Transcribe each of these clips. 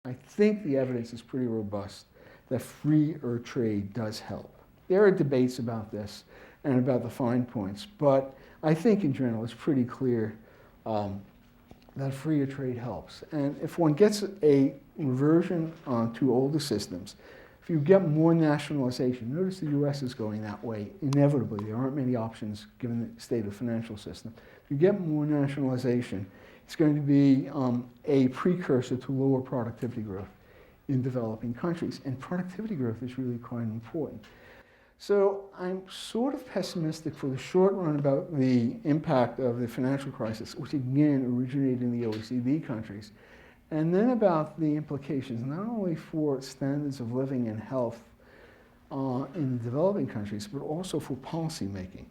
I think the evidence is pretty robust that freer trade does help. There are debates about this and about the fine points, but I think in general it's pretty clear that freer trade helps. And if one gets a reversion to older systems, if you get more nationalization, notice the US is going that way inevitably. There aren't many options given the state of the financial system. If you get more nationalization, it's going to be a precursor to lower productivity growth in developing countries. And productivity growth is really quite important. So I'm sort of pessimistic for the short run about the impact of the financial crisis, which again originated in the OECD countries, and then about the implications not only for standards of living and health in the developing countries, but also for policymaking.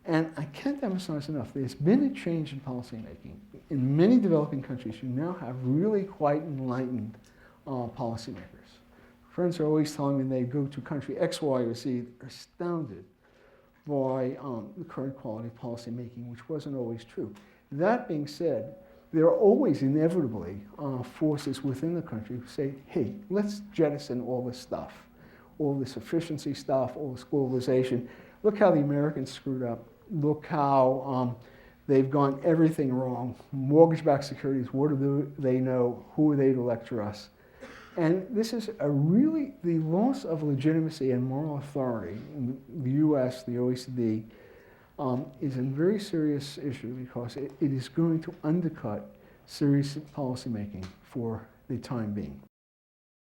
And I can't emphasize enough, there's been a change in policymaking. In many developing countries, you now have really quite enlightened policymakers. Friends are always telling me they go to country X, Y, or Z, they're astounded by the current quality of policy making, which wasn't always true. That being said, there are always inevitably forces within the country who say, hey, let's jettison all this stuff, all this efficiency stuff, all this globalization. Look how the Americans screwed up. Look how they've gone everything wrong. Mortgage-backed securities, what do they know? Who are they to lecture us? And this is the loss of legitimacy and moral authority in the US, the OECD, is a very serious issue because it is going to undercut serious policymaking for the time being.